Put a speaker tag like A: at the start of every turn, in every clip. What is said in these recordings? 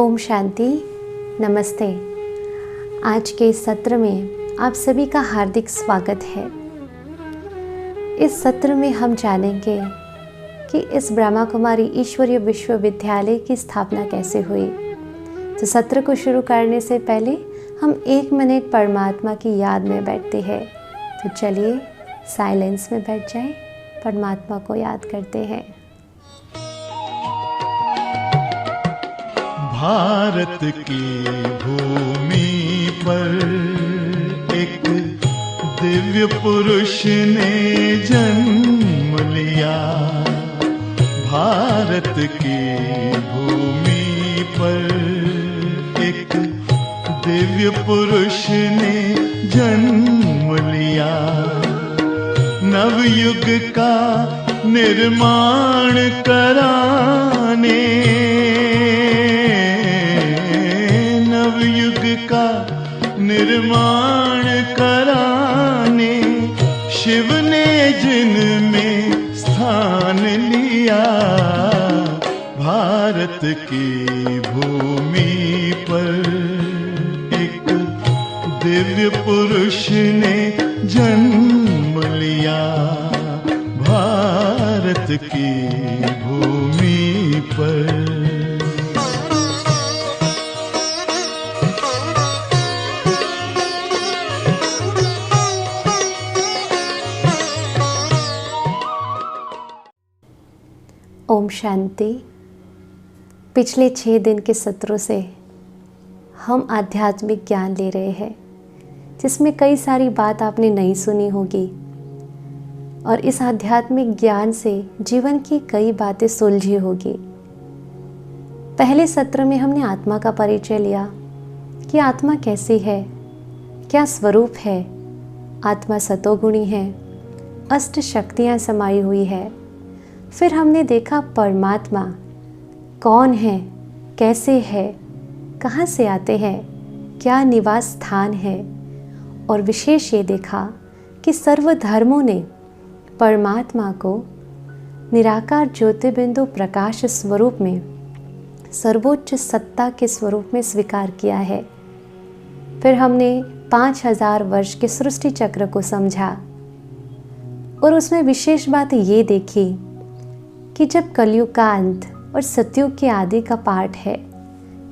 A: ओम शांति। नमस्ते। आज के इस सत्र में आप सभी का हार्दिक स्वागत है। इस सत्र में हम जानेंगे कि इस ब्रह्मा कुमारी ईश्वरीय विश्वविद्यालय की स्थापना कैसे हुई। तो सत्र को शुरू करने से पहले हम 1 मिनट परमात्मा की याद में बैठते हैं। तो चलिए साइलेंस में बैठ जाएं, परमात्मा को याद करते हैं।
B: भारत की भूमि पर एक दिव्य पुरुष ने जन्म लिया। भारत की भूमि पर एक दिव्य पुरुष ने जन्म लिया। नवयुग का निर्माण कराने, का निर्माण कराने शिव ने जिनमें स्थान लिया। भारत की भूमि पर एक दिव्य पुरुष ने जन्म लिया। भारत की भूमि पर
A: ओम शांति। पिछले 6 दिन के सत्रों से हम आध्यात्मिक ज्ञान ले रहे हैं, जिसमें कई सारी बात आपने नहीं सुनी होगी और इस आध्यात्मिक ज्ञान से जीवन की कई बातें सुलझी होगी। पहले सत्र में हमने आत्मा का परिचय लिया कि आत्मा कैसी है, क्या स्वरूप है। आत्मा सतोगुणी है, अष्ट शक्तियाँ समाई हुई है। फिर हमने देखा परमात्मा कौन है, कैसे है, कहाँ से आते हैं, क्या निवास स्थान है। और विशेष ये देखा कि सर्व धर्मों ने परमात्मा को निराकार ज्योतिर्बिंदु प्रकाश स्वरूप में सर्वोच्च सत्ता के स्वरूप में स्वीकार किया है। फिर हमने 5000 वर्ष के सृष्टि चक्र को समझा और उसमें विशेष बात ये देखी कि जब कलयुग का अंत और सतयुग के आदि का पाठ है,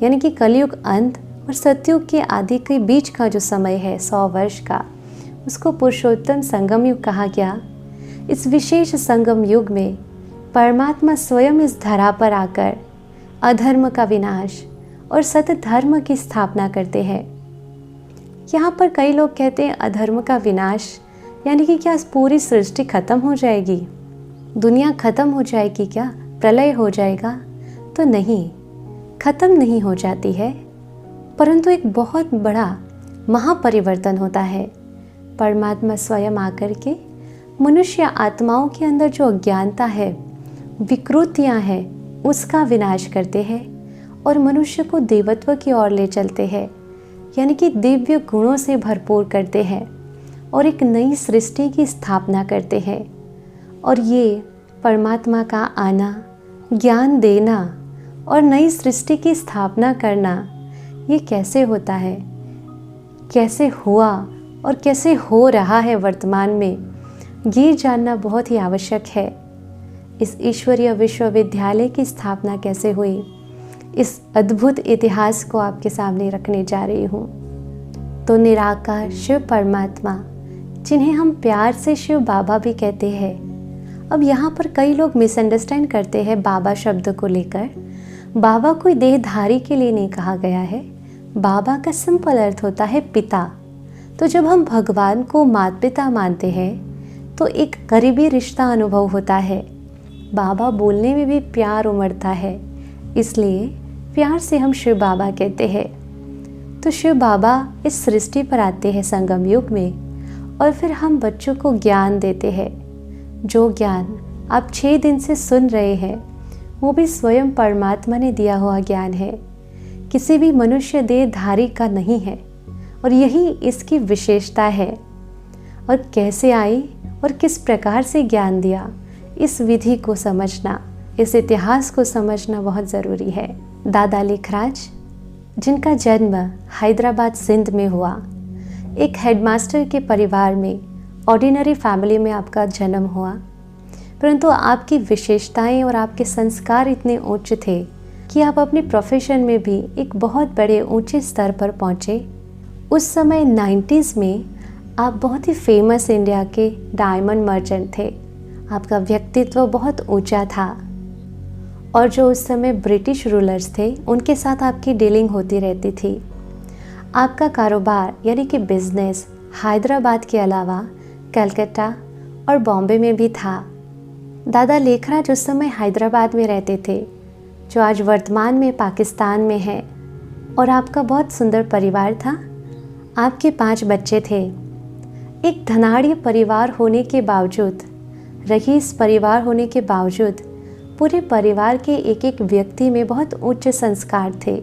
A: यानी कि कलयुग अंत और सतयुग के आदि के बीच का जो समय है 100 वर्ष का, उसको पुरुषोत्तम संगम युग कहा गया। इस विशेष संगम युग में परमात्मा स्वयं इस धरा पर आकर अधर्म का विनाश और सत्य धर्म की स्थापना करते हैं। यहाँ पर कई लोग कहते हैं अधर्म का विनाश यानी कि क्या पूरी सृष्टि खत्म हो जाएगी, दुनिया खत्म हो जाएगी, क्या प्रलय हो जाएगा? तो नहीं, खत्म नहीं हो जाती है, परंतु एक बहुत बड़ा महापरिवर्तन होता है। परमात्मा स्वयं आकर के मनुष्य आत्माओं के अंदर जो अज्ञानता है, विकृतियां हैं, उसका विनाश करते हैं और मनुष्य को देवत्व की ओर ले चलते हैं, यानी कि दिव्य गुणों से भरपूर करते हैं और एक नई सृष्टि की स्थापना करते हैं। और ये परमात्मा का आना, ज्ञान देना और नई सृष्टि की स्थापना करना, ये कैसे होता है, कैसे हुआ और कैसे हो रहा है वर्तमान में, ये जानना बहुत ही आवश्यक है। इस ईश्वरीय विश्वविद्यालय की स्थापना कैसे हुई, इस अद्भुत इतिहास को आपके सामने रखने जा रही हूँ। तो निराकार शिव परमात्मा, जिन्हें हम प्यार से शिव बाबा भी कहते हैं। अब यहाँ पर कई लोग मिसअंडरस्टैंड करते हैं बाबा शब्द को लेकर। बाबा कोई देहधारी के लिए नहीं कहा गया है। बाबा का सिंपल अर्थ होता है पिता। तो जब हम भगवान को माता पिता मानते हैं तो एक करीबी रिश्ता अनुभव होता है। बाबा बोलने में भी प्यार उमड़ता है, इसलिए प्यार से हम शिव बाबा कहते हैं। तो शिव बाबा इस सृष्टि पर आते हैं संगम युग में और फिर हम बच्चों को ज्ञान देते हैं। जो ज्ञान आप 6 दिन से सुन रहे हैं, वो भी स्वयं परमात्मा ने दिया हुआ ज्ञान है, किसी भी मनुष्य देहधारी का नहीं है। और यही इसकी विशेषता है। और कैसे आई और किस प्रकार से ज्ञान दिया, इस विधि को समझना, इस इतिहास को समझना बहुत ज़रूरी है। दादा लेखराज जिनका जन्म हैदराबाद सिंध में हुआ। एक हेडमास्टर के परिवार में, ऑर्डिनरी फैमिली में आपका जन्म हुआ, परंतु आपकी विशेषताएं और आपके संस्कार इतने उच्च थे कि आप अपने प्रोफेशन में भी एक बहुत बड़े ऊंचे स्तर पर पहुंचे। उस समय 90s में आप बहुत ही फेमस इंडिया के डायमंड मर्चेंट थे। आपका व्यक्तित्व बहुत ऊंचा था और जो उस समय ब्रिटिश रूलर्स थे उनके साथ आपकी डीलिंग होती रहती थी। आपका कारोबार यानी कि बिजनेस हैदराबाद के अलावा कलकत्ता और बॉम्बे में भी था। दादा लेखराज उस समय हैदराबाद में रहते थे, जो आज वर्तमान में पाकिस्तान में है, और आपका बहुत सुंदर परिवार था। आपके 5 बच्चे थे। एक धनाढ़ परिवार होने के बावजूद, रईस परिवार होने के बावजूद, पूरे परिवार के एक एक व्यक्ति में बहुत उच्च संस्कार थे।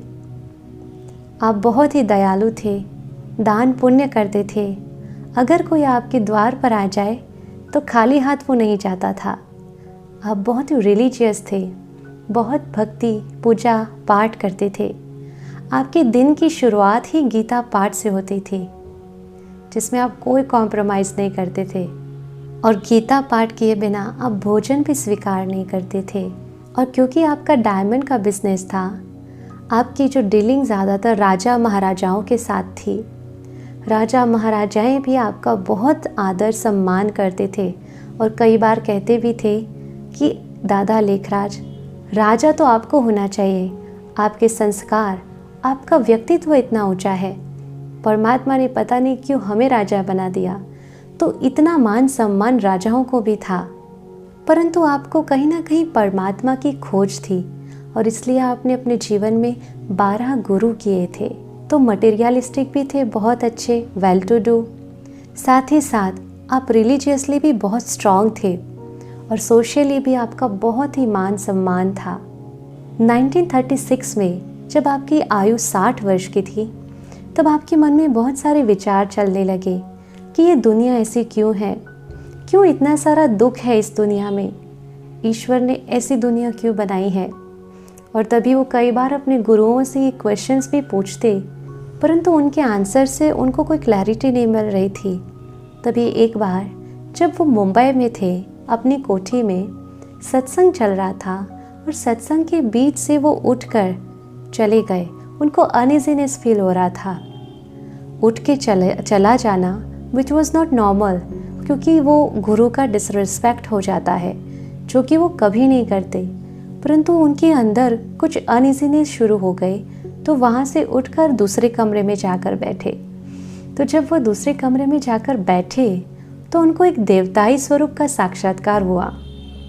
A: आप बहुत ही दयालु थे, दान पुण्य करते थे। अगर कोई आपके द्वार पर आ जाए तो खाली हाथ वो नहीं जाता था। आप बहुत ही रिलीजियस थे, बहुत भक्ति पूजा पाठ करते थे। आपके दिन की शुरुआत ही गीता पाठ से होती थी, जिसमें आप कोई कॉम्प्रोमाइज़ नहीं करते थे, और गीता पाठ किए बिना आप भोजन भी स्वीकार नहीं करते थे। और क्योंकि आपका डायमंड का बिजनेस था, आपकी जो डीलिंग ज़्यादातर राजा महाराजाओं के साथ थी। राजा महाराजाएं भी आपका बहुत आदर सम्मान करते थे और कई बार कहते भी थे कि दादा लेखराज, राजा तो आपको होना चाहिए, आपके संस्कार, आपका व्यक्तित्व इतना ऊंचा है। परमात्मा ने पता नहीं क्यों हमें राजा बना दिया, तो इतना मान सम्मान राजाओं को भी था। परंतु आपको कहीं ना कहीं परमात्मा की खोज थी और इसलिए आपने अपने जीवन में 12 गुरु किए थे। तो मटेरियलिस्टिक भी थे, बहुत अच्छे, वेल टू डू, साथ ही साथ आप रिलीजियसली भी बहुत स्ट्रांग थे और सोशली भी आपका बहुत ही मान सम्मान था। 1936 में जब आपकी आयु 60 वर्ष की थी, तब आपके मन में बहुत सारे विचार चलने लगे कि ये दुनिया ऐसी क्यों है, क्यों इतना सारा दुख है इस दुनिया में, ईश्वर ने ऐसी दुनिया क्यों बनाई है। और तभी वो कई बार अपने गुरुओं से ये क्वेश्चंस भी पूछते, परंतु उनके आंसर से उनको कोई क्लैरिटी नहीं मिल रही थी। तभी एक बार जब वो मुंबई में थे, अपनी कोठी में सत्संग चल रहा था और सत्संग के बीच से वो उठकर चले गए। उनको अनइजीनेस फील हो रहा था। उठ के चला जाना विच वॉज नॉट नॉर्मल, क्योंकि वो गुरु का डिसरिस्पेक्ट हो जाता है, जो कि वो कभी नहीं करते। परंतु उनके अंदर कुछ अनइजीनेस शुरू हो गई, तो वहाँ से उठकर दूसरे कमरे में जाकर बैठे। तो जब वो दूसरे कमरे में जाकर बैठे तो उनको एक देवताई स्वरूप का साक्षात्कार हुआ,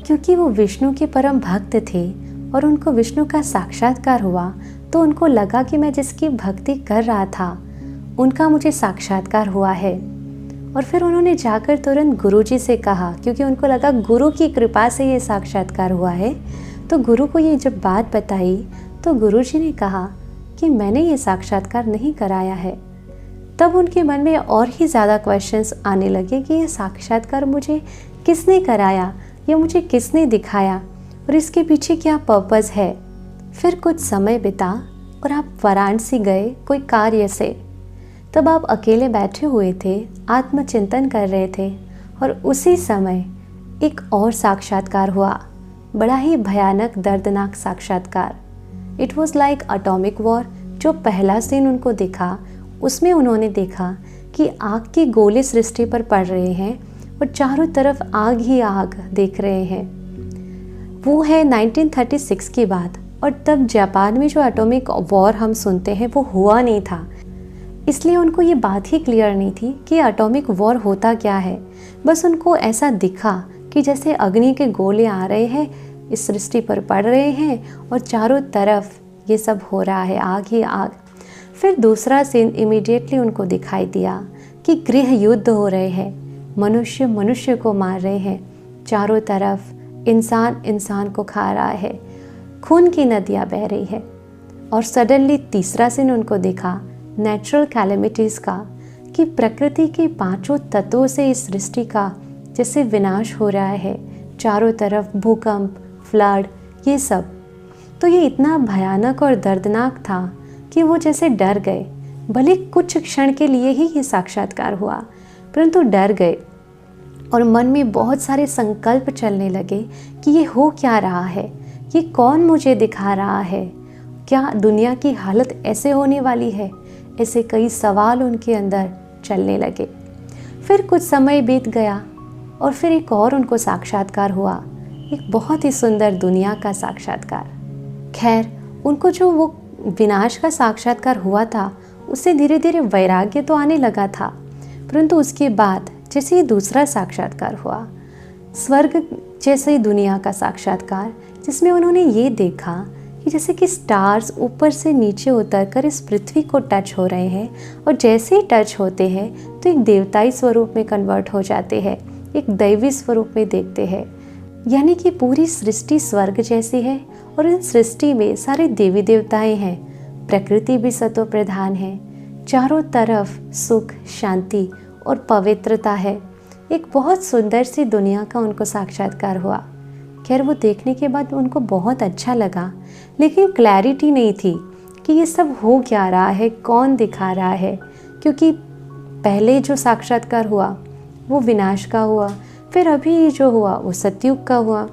A: क्योंकि वो विष्णु के परम भक्त थे और उनको विष्णु का साक्षात्कार हुआ। तो उनको लगा कि मैं जिसकी भक्ति कर रहा था उनका मुझे साक्षात्कार हुआ है। और फिर उन्होंने जाकर तुरंत गुरुजी से कहा, क्योंकि उनको लगा गुरु की कृपा से ये साक्षात्कार हुआ है। तो गुरु को ये जब बात बताई तो गुरुजी ने कहा कि मैंने ये साक्षात्कार नहीं कराया है। तब उनके मन में और ही ज़्यादा क्वेश्चंस आने लगे कि ये साक्षात्कार मुझे किसने कराया, या मुझे किसने दिखाया, और इसके पीछे क्या पर्पस है। फिर कुछ समय बिता और आप वाराणसी गए कोई कार्य से। तब आप अकेले बैठे हुए थे, आत्मचिंतन कर रहे थे, और उसी समय एक और साक्षात्कार हुआ, बड़ा ही भयानक दर्दनाक साक्षात्कार। It was like atomic war. जो पहला सीन उनको दिखा उसमें उन्होंने देखा कि आग के गोले सृष्टि पर पड़ रहे हैं और चारों तरफ आग ही आग देख रहे हैं। वो है 1936 की बात, और तब जापान में जो एटॉमिक वॉर हम सुनते हैं वो हुआ नहीं था, इसलिए उनको ये बात ही क्लियर नहीं थी कि एटॉमिक वॉर होता क्या है। बस उनको ऐसा दिखा कि जैसे अग्नि के गोले आ रहे हैं, इस सृष्टि पर पड़ रहे हैं और चारों तरफ ये सब हो रहा है, आग ही आग। फिर दूसरा सीन इमीडिएटली उनको दिखाई दिया कि गृह युद्ध हो रहे हैं, मनुष्य मनुष्य को मार रहे हैं, चारों तरफ इंसान इंसान को खा रहा है, खून की नदियाँ बह रही है। और सडनली तीसरा सीन उनको दिखा नेचुरल कैलेमिटीज़ का, कि प्रकृति के 5 तत्वों से इस सृष्टि का जैसे विनाश हो रहा है, चारों तरफ भूकंप, फ्लड, ये सब। तो ये इतना भयानक और दर्दनाक था कि वो जैसे डर गए। भले कुछ क्षण के लिए ही ये साक्षात्कार हुआ, परंतु डर गए और मन में बहुत सारे संकल्प चलने लगे कि ये हो क्या रहा है, ये कौन मुझे दिखा रहा है, क्या दुनिया की हालत ऐसे होने वाली है। ऐसे कई सवाल उनके अंदर चलने लगे। फिर कुछ समय बीत गया और फिर एक और उनको साक्षात्कार हुआ, एक बहुत ही सुंदर दुनिया का साक्षात्कार। खैर, उनको जो वो विनाश का साक्षात्कार हुआ था उससे धीरे धीरे वैराग्य तो आने लगा था, परंतु उसके बाद जैसे ही दूसरा साक्षात्कार हुआ, स्वर्ग जैसे दुनिया का साक्षात्कार, जिसमें उन्होंने ये देखा कि जैसे कि स्टार्स ऊपर से नीचे उतरकर इस पृथ्वी को टच हो रहे हैं और जैसे ही टच होते हैं तो एक देवताई स्वरूप में कन्वर्ट हो जाते हैं, एक दैवी स्वरूप में देखते हैं। यानी कि पूरी सृष्टि स्वर्ग जैसी है और इन सृष्टि में सारे देवी देवताएं हैं, प्रकृति भी सतो प्रधान है, चारों तरफ सुख, शांति और पवित्रता है। एक बहुत सुंदर सी दुनिया का उनको साक्षात्कार हुआ। खैर, वो देखने के बाद उनको बहुत अच्छा लगा, लेकिन क्लैरिटी नहीं थी कि ये सब हो क्या रहा है, कौन दिखा रहा है, क्योंकि पहले जो साक्षात्कार हुआ वो विनाश का हुआ, फिर अभी जो हुआ वो सतयुग का हुआ।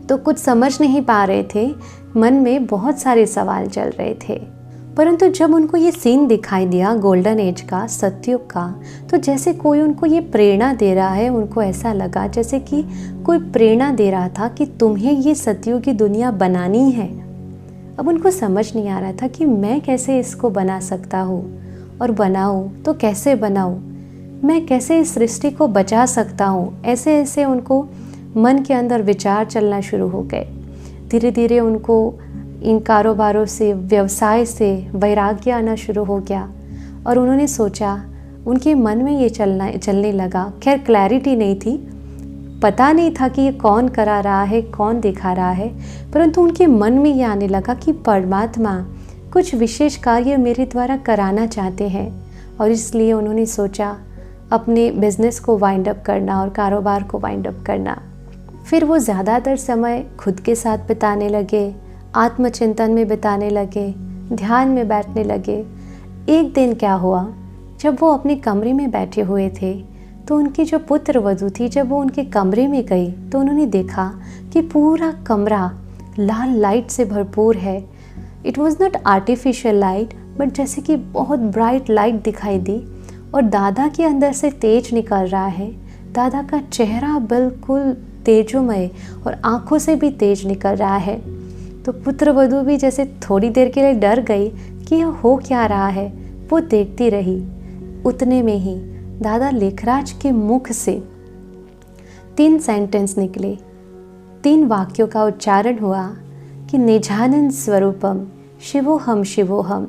A: तो कुछ समझ नहीं पा रहे थे, मन में बहुत सारे सवाल चल रहे थे। परंतु जब उनको ये सीन दिखाई दिया गोल्डन एज का, सतयुग का, तो जैसे कोई उनको ये प्रेरणा दे रहा है। उनको ऐसा लगा जैसे कि कोई प्रेरणा दे रहा था कि तुम्हें ये सतयुग की दुनिया बनानी है। अब उनको समझ नहीं आ रहा था कि मैं कैसे इसको बना सकता हूँ, और बनाऊँ तो कैसे बनाऊँ, मैं कैसे इस सृष्टि को बचा सकता हूँ। ऐसे ऐसे उनको मन के अंदर विचार चलना शुरू हो गए। धीरे धीरे उनको इन कारोबारों से, व्यवसाय से वैराग्य आना शुरू हो गया और उन्होंने सोचा, उनके मन में ये चलने लगा। खैर, क्लैरिटी नहीं थी, पता नहीं था कि ये कौन करा रहा है, कौन दिखा रहा है, परंतु उनके मन में ये आने लगा कि परमात्मा कुछ विशेष कार्य मेरे द्वारा कराना चाहते हैं। और इसलिए उन्होंने सोचा अपने बिजनेस को वाइंड अप करना और कारोबार को वाइंड अप करना। फिर वो ज़्यादातर समय खुद के साथ बिताने लगे, आत्मचिंतन में बिताने लगे, ध्यान में बैठने लगे। एक दिन क्या हुआ, जब वो अपने कमरे में बैठे हुए थे तो उनकी जो पुत्र वधू थी, जब वो उनके कमरे में गई तो उन्होंने देखा कि पूरा कमरा लाल लाइट से भरपूर है। It was not artificial light, but जैसे कि बहुत ब्राइट लाइट दिखाई दी और दादा के अंदर से तेज निकल रहा है। दादा का चेहरा बिल्कुल तेजोमय और आंखों से भी तेज निकल रहा है। तो पुत्र वधू भी जैसे थोड़ी देर के लिए डर गई कि यह हो क्या रहा है। वो देखती रही। उतने में ही दादा लेखराज के मुख से 3 सेंटेंस निकले, 3 वाक्यों का उच्चारण हुआ कि निजानंद स्वरूपम शिवोहम शिवोहम,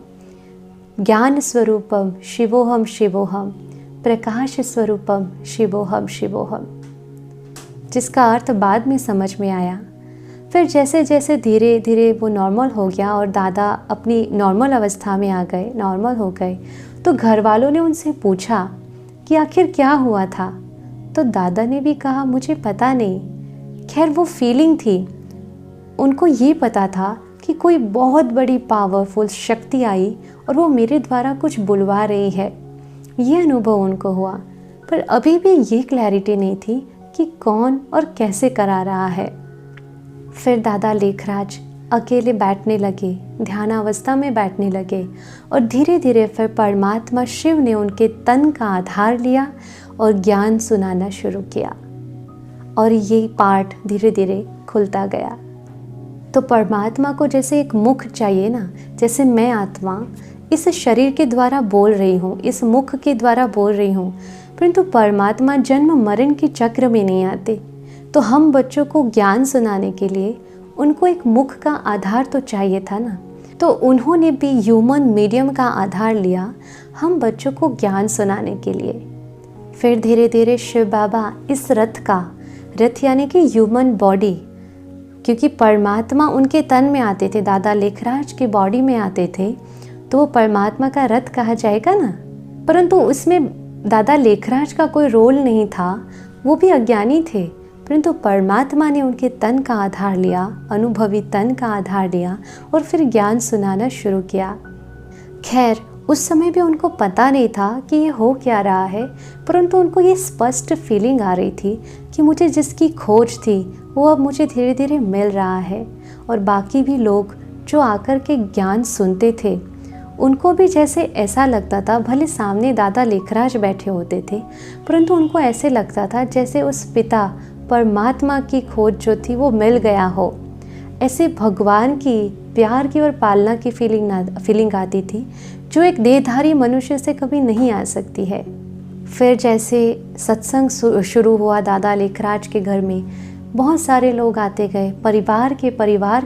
A: ज्ञान स्वरूपम शिवोहम शिवोहम, प्रकाश स्वरूपम शिवोहम शिवोहम, जिसका अर्थ बाद में समझ में आया। फिर जैसे जैसे धीरे धीरे वो नॉर्मल हो गया और दादा अपनी नॉर्मल अवस्था में आ गए, नॉर्मल हो गए, तो घर वालों ने उनसे पूछा कि आखिर क्या हुआ था। तो दादा ने भी कहा, मुझे पता नहीं। खैर, वो फीलिंग थी, उनको ये पता था कि कोई बहुत बड़ी पावरफुल शक्ति आई और वो मेरे द्वारा कुछ बुलवा रही है। ये अनुभव उनको हुआ, पर अभी भी ये क्लैरिटी नहीं थी कि कौन और कैसे करा रहा है। फिर दादा लेखराज अकेले बैठने लगे, ध्यानावस्था में बैठने लगे और धीरे धीरे फिर परमात्मा शिव ने उनके तन का आधार लिया और ज्ञान सुनाना शुरू किया और ये पाठ धीरे धीरे खुलता गया। तो परमात्मा को जैसे एक मुख चाहिए ना, जैसे मैं आत्मा इस शरीर के द्वारा बोल रही हूँ, इस मुख के द्वारा बोल रही हूँ, परंतु परमात्मा जन्म मरण के चक्र में नहीं आते। तो हम बच्चों को ज्ञान सुनाने के लिए उनको एक मुख का आधार तो चाहिए था ना। तो उन्होंने भी ह्यूमन मीडियम का आधार लिया हम बच्चों को ज्ञान सुनाने के लिए। फिर धीरे धीरे शिव बाबा इस रथ यानी कि ह्यूमन बॉडी, क्योंकि परमात्मा उनके तन में आते थे, दादा लेखराज के बॉडी में आते थे, तो वो परमात्मा का रथ कहा जाएगा ना। परंतु उसमें दादा लेखराज का कोई रोल नहीं था, वो भी अज्ञानी थे, परंतु परमात्मा ने उनके तन का आधार लिया, अनुभवी तन का आधार लिया और फिर ज्ञान सुनाना शुरू किया। खैर, उस समय भी उनको पता नहीं था कि ये हो क्या रहा है, परंतु उनको ये स्पष्ट फीलिंग आ रही थी कि मुझे जिसकी खोज थी वो अब मुझे धीरे धीरे मिल रहा है। और बाकी भी लोग जो आकर के ज्ञान सुनते थे उनको भी जैसे ऐसा लगता था, भले सामने दादा लेखराज बैठे होते थे, परंतु उनको ऐसे लगता था जैसे उस पिता परमात्मा की खोज जो थी वो मिल गया हो। ऐसे भगवान की प्यार की और पालना की फीलिंग आती थी जो एक देहधारी मनुष्य से कभी नहीं आ सकती है। फिर जैसे सत्संग शुरू हुआ दादा लेखराज के घर में, बहुत सारे लोग आते गए, परिवार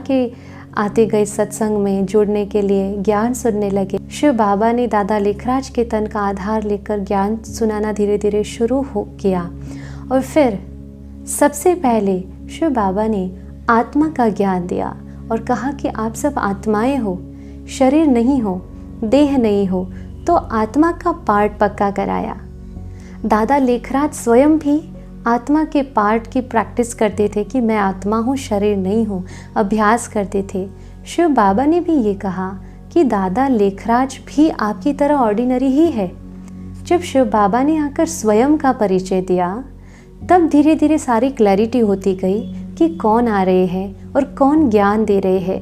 A: के आते गए सत्संग में जुड़ने के लिए, ज्ञान सुनने लगे। शिव बाबा ने दादा लेखराज के तन का आधार लेकर ज्ञान सुनाना धीरे धीरे शुरू किया। और फिर सबसे पहले शिव बाबा ने आत्मा का ज्ञान दिया और कहा कि आप सब आत्माएं हो, शरीर नहीं हो, देह नहीं हो, तो आत्मा का पार्ट पक्का कराया। दादा लेखराज स्वयं भी आत्मा के पार्ट की प्रैक्टिस करते थे कि मैं आत्मा हूँ, शरीर नहीं हूँ, अभ्यास करते थे। शिव बाबा ने भी ये कहा कि दादा लेखराज भी आपकी तरह ऑर्डिनरी ही है। जब शिव बाबा ने आकर स्वयं का परिचय दिया, तब धीरे धीरे सारी क्लैरिटी होती गई कि कौन आ रहे हैं और कौन ज्ञान दे रहे हैं।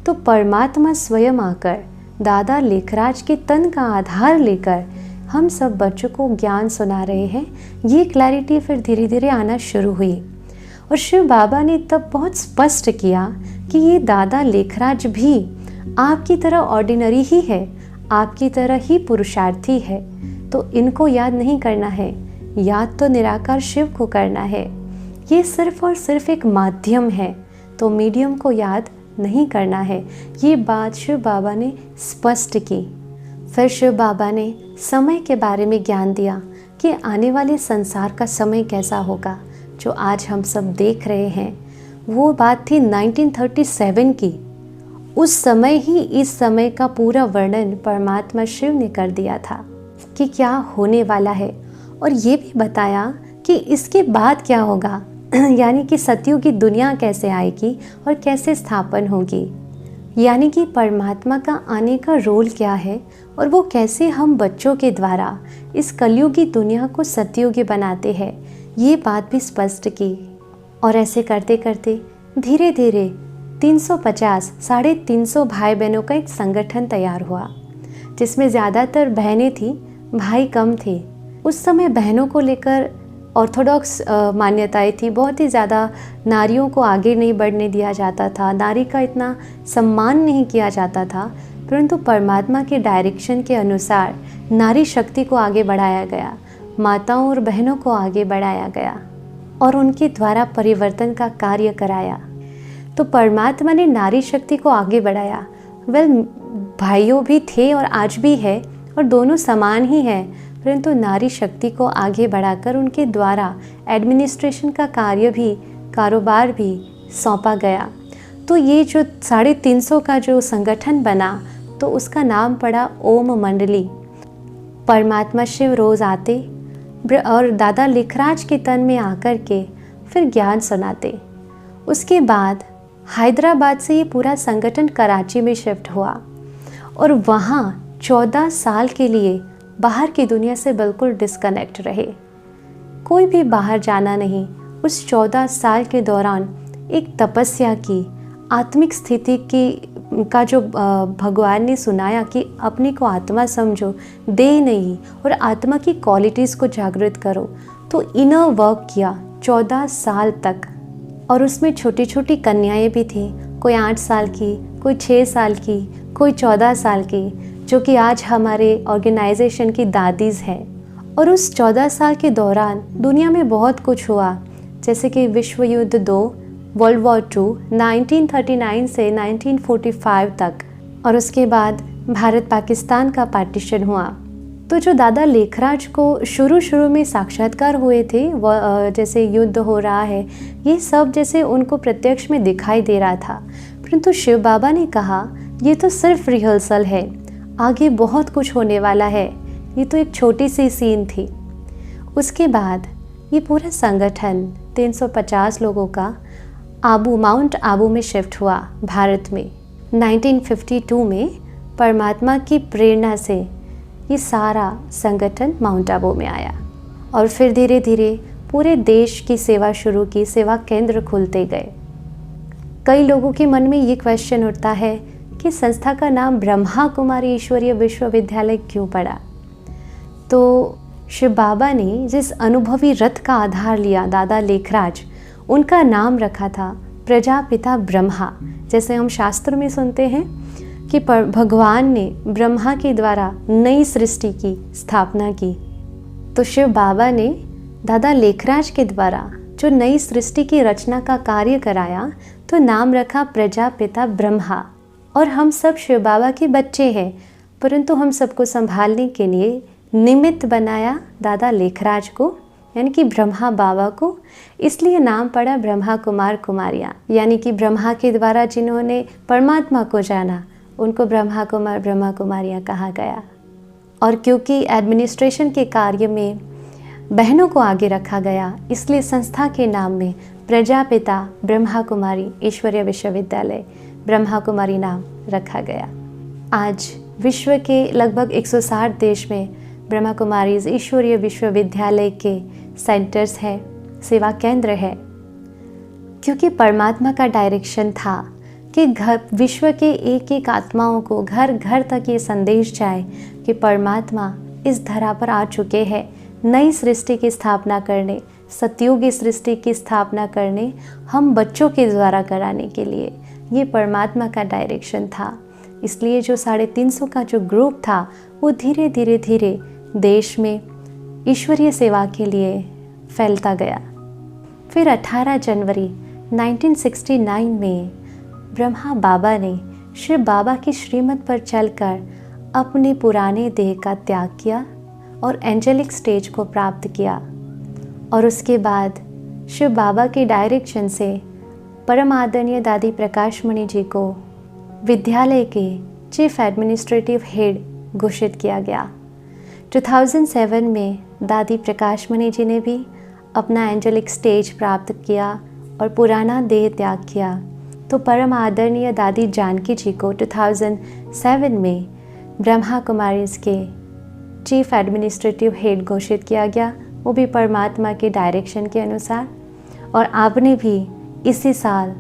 A: तो परमात्मा स्वयं आकर दादा लेखराज के तन का आधार लेकर हम सब बच्चों को ज्ञान सुना रहे हैं। ये क्लैरिटी फिर धीरे धीरे आना शुरू हुई और शिव बाबा ने तब बहुत स्पष्ट किया कि ये दादा लेखराज भी आपकी तरह ऑर्डिनरी ही है, आपकी तरह ही पुरुषार्थी है। तो इनको याद नहीं करना है, याद तो निराकार शिव को करना है। ये सिर्फ और सिर्फ एक माध्यम है, तो मीडियम को याद नहीं करना है। ये बात शिव बाबा ने स्पष्ट की। फिर शिव बाबा ने समय के बारे में ज्ञान दिया कि आने वाले संसार का समय कैसा होगा, जो आज हम सब देख रहे हैं। वो बात थी 1937 की। उस समय ही इस समय का पूरा वर्णन परमात्मा शिव ने कर दिया था कि क्या होने वाला है, और ये भी बताया कि इसके बाद क्या होगा, यानी कि सतयुग की दुनिया कैसे आएगी और कैसे स्थापन होगी, यानी कि परमात्मा का आने का रोल क्या है और वो कैसे हम बच्चों के द्वारा इस कलयुगी दुनिया को सतयुगी बनाते हैं। ये बात भी स्पष्ट की। और ऐसे करते करते धीरे धीरे 350 350 भाई बहनों का एक संगठन तैयार हुआ, जिसमें ज़्यादातर बहनें थीं, भाई कम थे। उस समय बहनों को लेकर ऑर्थोडॉक्स मान्यताएं थी, बहुत ही ज़्यादा नारियों को आगे नहीं बढ़ने दिया जाता था, नारी का इतना सम्मान नहीं किया जाता था। परंतु परमात्मा के डायरेक्शन के अनुसार नारी शक्ति को आगे बढ़ाया गया, माताओं और बहनों को आगे बढ़ाया गया और उनके द्वारा परिवर्तन का कार्य कराया। तो परमात्मा ने नारी शक्ति को आगे बढ़ाया। भाइयों भी थे और आज भी है और दोनों समान ही है, परंतु नारी शक्ति को आगे बढ़ाकर उनके द्वारा एडमिनिस्ट्रेशन का कार्य भी, कारोबार भी सौंपा गया। तो ये जो 350 का जो संगठन बना, तो उसका नाम पड़ा ओम मंडली। परमात्मा शिव रोज़ आते और दादा लेखराज के तन में आकर के फिर ज्ञान सुनाते। उसके बाद हैदराबाद से ये पूरा संगठन कराची में शिफ्ट हुआ और वहाँ 14 साल के लिए बाहर की दुनिया से बिल्कुल डिस्कनेक्ट रहे। कोई भी बाहर जाना नहीं। उस 14 साल के दौरान एक तपस्या की, आत्मिक स्थिति का जो भगवान ने सुनाया कि अपने को आत्मा समझो, देह नहीं, और आत्मा की क्वालिटीज़ को जागृत करो। तो इनर वर्क किया 14 साल तक। और उसमें छोटी छोटी कन्याएं भी थी, कोई 8 साल की, कोई 6 साल की, कोई 14 साल की, जो कि आज हमारे ऑर्गेनाइजेशन की दादीज़ हैं। और उस 14 साल के दौरान दुनिया में बहुत कुछ हुआ, जैसे कि विश्व युद्ध 2, वर्ल्ड वॉर 2, 1939 से 1945 तक, और उसके बाद भारत पाकिस्तान का पार्टीशन हुआ। तो जो दादा लेखराज को शुरू में साक्षात्कार हुए थे, जैसे युद्ध हो रहा है, ये सब जैसे उनको प्रत्यक्ष में दिखाई दे रहा था। परंतु शिव बाबा ने कहा ये तो सिर्फ रिहर्सल है, आगे बहुत कुछ होने वाला है, ये तो एक छोटी सी सीन थी। उसके बाद ये पूरा संगठन 350 लोगों का माउंट आबू में शिफ्ट हुआ भारत में। 1952 में परमात्मा की प्रेरणा से ये सारा संगठन माउंट आबू में आया और फिर धीरे धीरे पूरे देश की सेवा शुरू की, सेवा केंद्र खुलते गए। कई लोगों के मन में ये क्वेश्चन उठता है कि संस्था का नाम ब्रह्मा कुमारी ईश्वरीय विश्वविद्यालय क्यों पड़ा। तो शिव बाबा ने जिस अनुभवी रथ का आधार लिया, दादा लेखराज, उनका नाम रखा था प्रजापिता ब्रह्मा। जैसे हम शास्त्र में सुनते हैं कि भगवान ने ब्रह्मा के द्वारा नई सृष्टि की स्थापना की, तो शिव बाबा ने दादा लेखराज के द्वारा जो नई सृष्टि की रचना का कार्य कराया, तो नाम रखा प्रजापिता ब्रह्मा। और हम सब शिव बाबा के बच्चे हैं, परंतु हम सबको संभालने के लिए निमित्त बनाया दादा लेखराज को, यानी कि ब्रह्मा बाबा को। इसलिए नाम पड़ा ब्रह्मा कुमार कुमारियाँ, यानी कि ब्रह्मा के द्वारा जिन्होंने परमात्मा को जाना, उनको ब्रह्मा कुमार ब्रह्मा कुमारियाँ कहा गया। और क्योंकि एडमिनिस्ट्रेशन के कार्य में बहनों को आगे रखा गया, इसलिए संस्था के नाम में प्रजापिता ब्रह्मा कुमारी ईश्वरीय विश्वविद्यालय ब्रह्मा कुमारी नाम रखा गया। आज विश्व के लगभग 160 देश में ब्रह्मा कुमारीज ईश्वरीय विश्वविद्यालय के सेंटर्स हैं, सेवा केंद्र है, क्योंकि परमात्मा का डायरेक्शन था कि विश्व के एक एक आत्माओं को घर घर तक ये संदेश जाए कि परमात्मा इस धरा पर आ चुके हैं नई सृष्टि की स्थापना करने, सतयुगी सृष्टि की स्थापना करने, हम बच्चों के द्वारा कराने के लिए। ये परमात्मा का डायरेक्शन था। इसलिए जो 350 का जो ग्रुप था, वो धीरे धीरे धीरे देश में ईश्वरीय सेवा के लिए फैलता गया। फिर 18 जनवरी 1969 में ब्रह्मा बाबा ने शिव बाबा की श्रीमत पर चलकर अपने पुराने देह का त्याग किया और एंजेलिक स्टेज को प्राप्त किया। और उसके बाद शिव बाबा के डायरेक्शन से परम आदरणीय दादी प्रकाशमणि जी को विद्यालय के चीफ एडमिनिस्ट्रेटिव हेड घोषित किया गया। 2007 में दादी प्रकाशमणि जी ने भी अपना एंजेलिक स्टेज प्राप्त किया और पुराना देह त्याग किया। तो परम आदरणीय दादी जानकी जी को 2007 में ब्रह्मा कुमारीज के चीफ एडमिनिस्ट्रेटिव हेड घोषित किया गया, वो भी परमात्मा के डायरेक्शन के अनुसार। और आपने भी इसी साल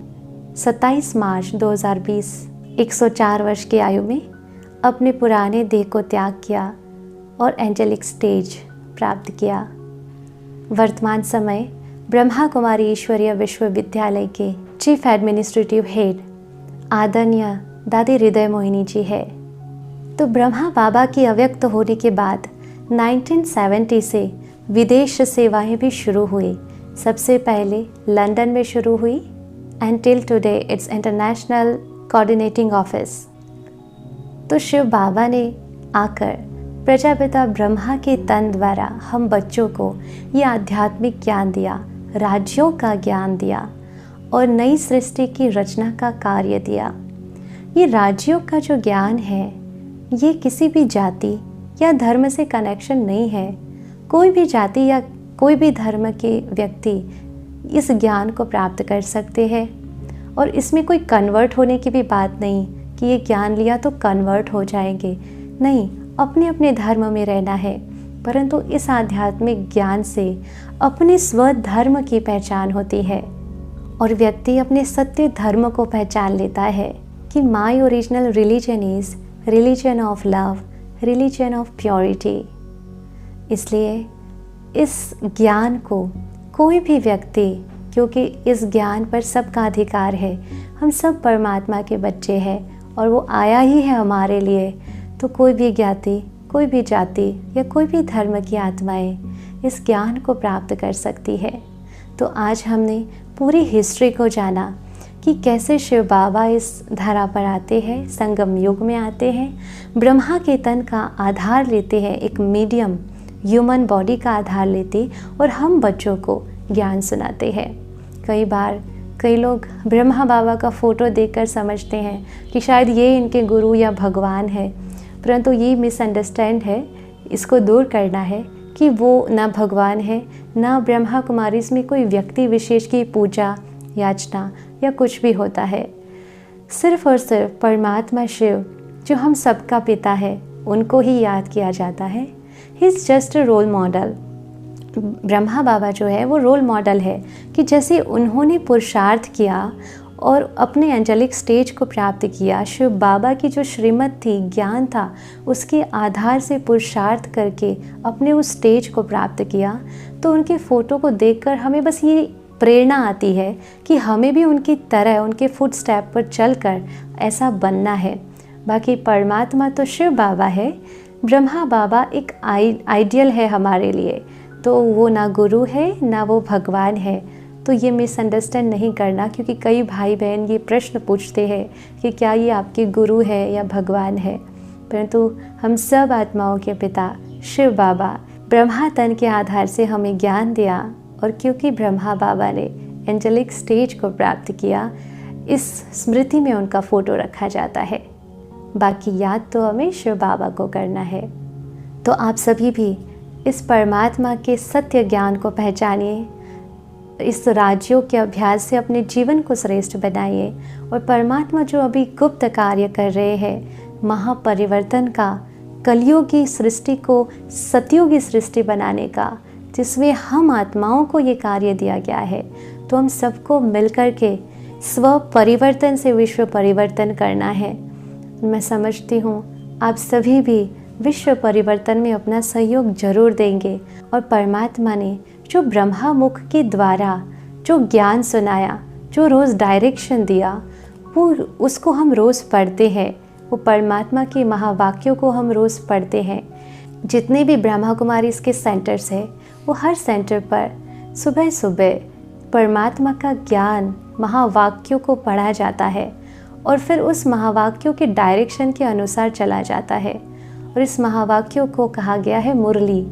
A: 27 मार्च 2020 104 वर्ष की आयु में अपने पुराने देह को त्याग किया और एंजेलिक स्टेज प्राप्त किया। वर्तमान समय ब्रह्मा कुमारी ईश्वरीय विश्वविद्यालय के चीफ एडमिनिस्ट्रेटिव हेड आदरणीय दादी हृदय मोहिनी जी है। तो ब्रह्मा बाबा की अव्यक्त होने के बाद 1970 से विदेश सेवाएं भी शुरू हुई। सबसे पहले लंदन में शुरू हुई and till today it's international coordinating office. तो शिव बाबा ने आकर प्रजापिता ब्रह्मा के तन द्वारा हम बच्चों को ये आध्यात्मिक ज्ञान दिया, राज्यों का ज्ञान दिया और नई सृष्टि की रचना का कार्य दिया। ये राज्यों का जो ज्ञान है, ये किसी भी जाति या धर्म से कनेक्शन नहीं है। कोई भी जाति या कोई भी धर्म के व्यक्ति इस ज्ञान को प्राप्त कर सकते हैं और इसमें कोई कन्वर्ट होने की भी बात नहीं कि ये ज्ञान लिया तो कन्वर्ट हो जाएंगे। नहीं, अपने अपने धर्म में रहना है, परंतु इस आध्यात्मिक ज्ञान से अपने स्वधर्म की पहचान होती है और व्यक्ति अपने सत्य धर्म को पहचान लेता है कि my original religion is religion of love, religion of purity. इसलिए इस ज्ञान को कोई भी व्यक्ति, क्योंकि इस ज्ञान पर सबका अधिकार है, हम सब परमात्मा के बच्चे हैं और वो आया ही है हमारे लिए, तो कोई भी ज्ञाति, कोई भी जाति या कोई भी धर्म की आत्माएं इस ज्ञान को प्राप्त कर सकती है। तो आज हमने पूरी हिस्ट्री को जाना कि कैसे शिव बाबा इस धरा पर आते हैं, संगम युग में आते हैं, ब्रह्मा के तन का आधार लेते हैं, एक मीडियम ह्यूमन बॉडी का आधार लेते और हम बच्चों को ज्ञान सुनाते हैं। कई बार कई लोग ब्रह्मा बाबा का फ़ोटो देखकर समझते हैं कि शायद ये इनके गुरु या भगवान है, परंतु ये मिसअंडरस्टैंड है। इसको दूर करना है कि वो ना भगवान है, ना ब्रह्मा कुमारीज़ में कोई व्यक्ति विशेष की पूजा याचना या कुछ भी होता है। सिर्फ और सिर्फ परमात्मा शिव जो हम सबका पिता है उनको ही याद किया जाता है। He is just a role model. Brahma Baba जो है वो रोल मॉडल है कि जैसे उन्होंने पुरुषार्थ किया और अपने एंजेलिक स्टेज को प्राप्त किया, शिव बाबा की जो श्रीमत थी, ज्ञान था, उसके आधार से पुरुषार्थ करके अपने उस स्टेज को प्राप्त किया, तो उनके फ़ोटो को देखकर हमें बस ये प्रेरणा आती है कि हमें भी उनकी तरह उनके फुट स्टेप पर चलकर ऐसा बनना है। बाकी परमात्मा तो शिव बाबा है, ब्रह्मा बाबा एक आइडियल है हमारे लिए, तो वो ना गुरु है ना वो भगवान है। तो ये मिसअंडरस्टैंड नहीं करना, क्योंकि कई भाई बहन ये प्रश्न पूछते हैं कि क्या ये आपके गुरु है या भगवान है, परंतु हम सब आत्माओं के पिता शिव बाबा ब्रह्मा तन के आधार से हमें ज्ञान दिया, और क्योंकि ब्रह्मा बाबा ने एंजेलिक स्टेज को प्राप्त किया, इस स्मृति में उनका फ़ोटो रखा जाता है। बाकी याद तो हमें शिव बाबा को करना है। तो आप सभी भी इस परमात्मा के सत्य ज्ञान को पहचानिए, इस राजयोग के अभ्यास से अपने जीवन को श्रेष्ठ बनाइए, और परमात्मा जो अभी गुप्त कार्य कर रहे हैं महापरिवर्तन का, कलयुगी सृष्टि को सतयुगी सृष्टि बनाने का, जिसमें हम आत्माओं को ये कार्य दिया गया है, तो हम सबको मिलकर के स्व परिवर्तन से विश्व परिवर्तन करना है। मैं समझती हूँ आप सभी भी विश्व परिवर्तन में अपना सहयोग जरूर देंगे, और परमात्मा ने जो ब्रह्मा मुख के द्वारा जो ज्ञान सुनाया, जो रोज़ डायरेक्शन दिया, वो उसको हम रोज़ पढ़ते हैं, वो परमात्मा के महावाक्यों को हम रोज़ पढ़ते हैं। जितने भी ब्रह्मा कुमारी इसके सेंटर्स हैं, वो हर सेंटर पर सुबह सुबह परमात्मा का ज्ञान महावाक्यों को पढ़ा जाता है, और फिर उस महावाक्यों के डायरेक्शन के अनुसार चला जाता है, और इस महावाक्यों को कहा गया है मुरली।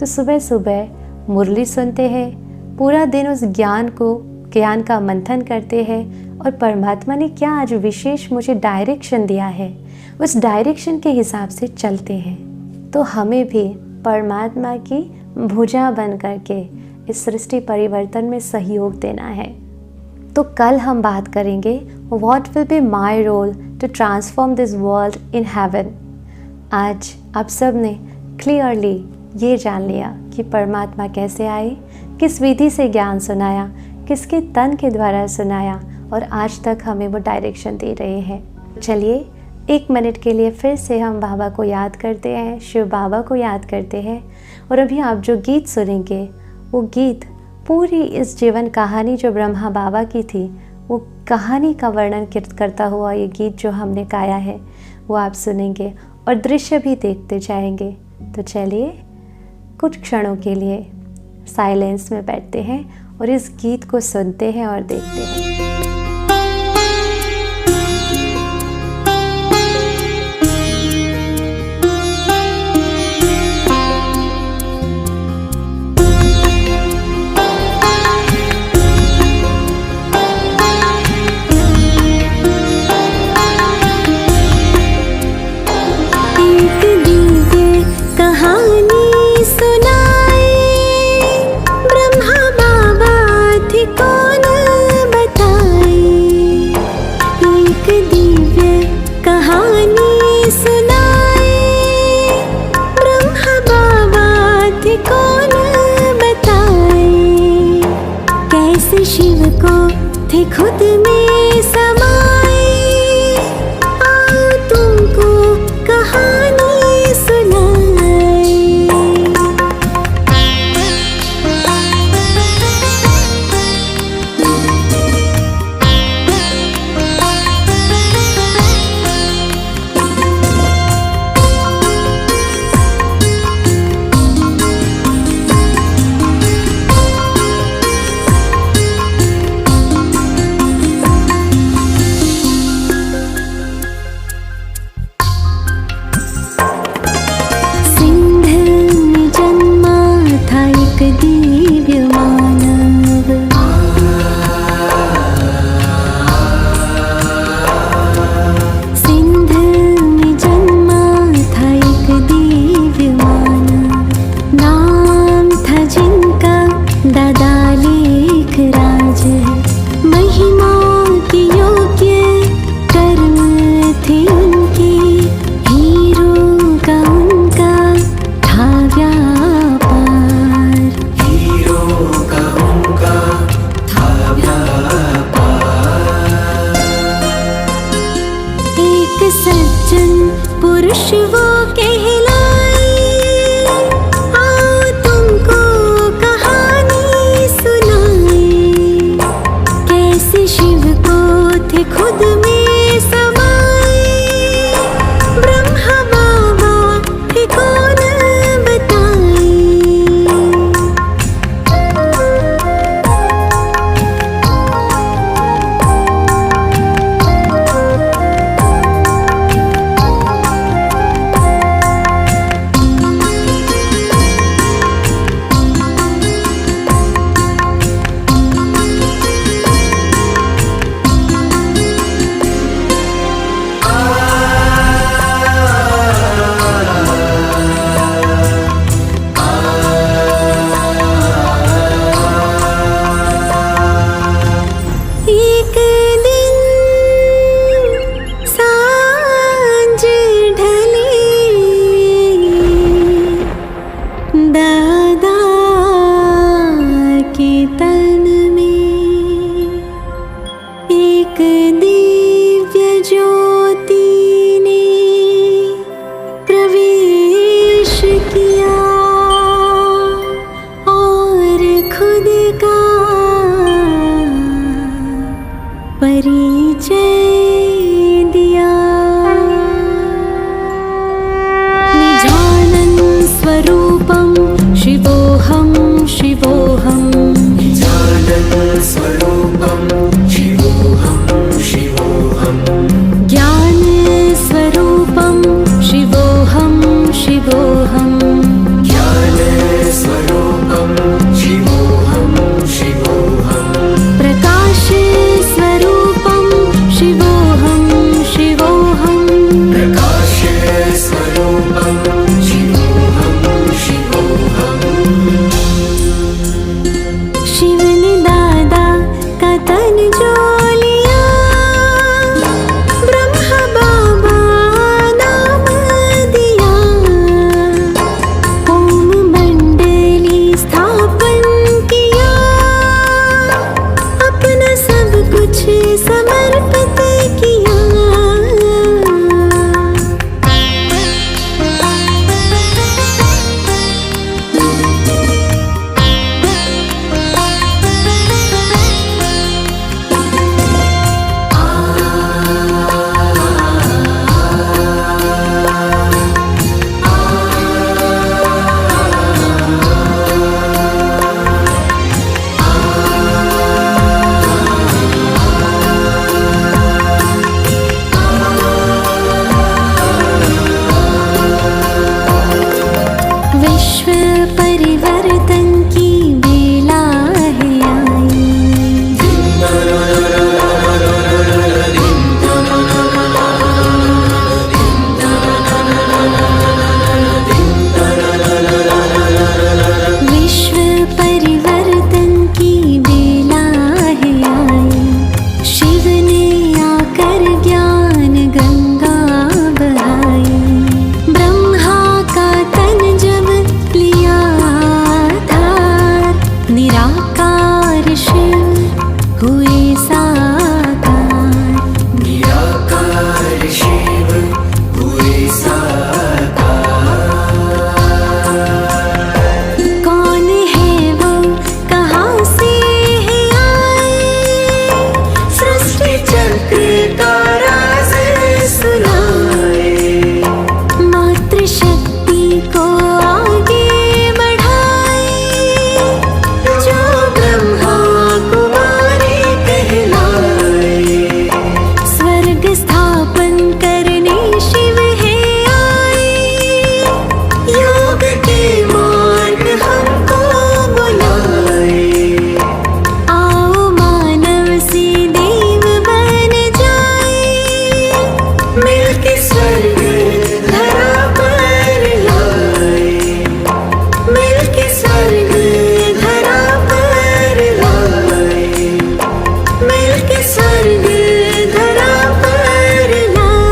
A: तो सुबह सुबह मुरली सुनते हैं, पूरा दिन उस ज्ञान का मंथन करते हैं, और परमात्मा ने क्या आज विशेष मुझे डायरेक्शन दिया है, उस डायरेक्शन के हिसाब से चलते हैं। तो हमें भी परमात्मा की भुजा बन करके इस सृष्टि परिवर्तन में सहयोग देना है। तो कल हम बात करेंगे what will be my role to transform this world in heaven. आज आप सब ने क्लियरली ये जान लिया कि परमात्मा कैसे आए, किस विधि से ज्ञान सुनाया, किसके तन के द्वारा सुनाया, और आज तक हमें वो डायरेक्शन दे रहे हैं। चलिए 1 मिनट के लिए फिर से हम बाबा को याद करते हैं, शिव बाबा को याद करते हैं। और अभी आप जो गीत सुनेंगे, वो गीत पूरी इस जीवन कहानी जो ब्रह्मा बाबा की थी, वो कहानी का वर्णन करता हुआ ये गीत जो हमने गाया है, वो आप सुनेंगे और दृश्य भी देखते जाएंगे। तो चलिए कुछ क्षणों के लिए साइलेंस में बैठते हैं और इस गीत को सुनते हैं और देखते हैं।
C: खुद में समाए, आओ तुमको कहानी सुनाए। निराकार शिव हुए साकार, निराकार शिव हुए साकार। कौन है वो, कहाँ से है आए, सृष्टि चक्र का राज सुनाए। मातृशक्ति को आगे बढ़ाए, जो ब्रह्मा कुमारी कहलाए। स्वर्ग स्थापन करने शिव है आए, योग के मार्ग हमको बुलाए। आओ मानव से देव बन जाए, मिलके स्वर्ग धरा पर लाए, मिलके स्वर्ग धरा पर लाए, मिलके स्वर्ग धरा पर लाए।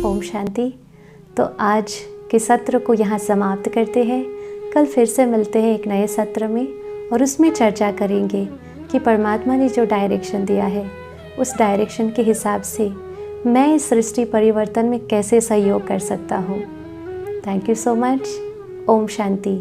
A: ओम शांति। तो आज के सत्र को यहाँ समाप्त करते हैं। कल फिर से मिलते हैं एक नए सत्र में और उसमें चर्चा करेंगे कि परमात्मा ने जो डायरेक्शन दिया है उस डायरेक्शन के हिसाब से मैं इस सृष्टि परिवर्तन में कैसे सहयोग कर सकता हूँ। Thank you so much. Om Shanti.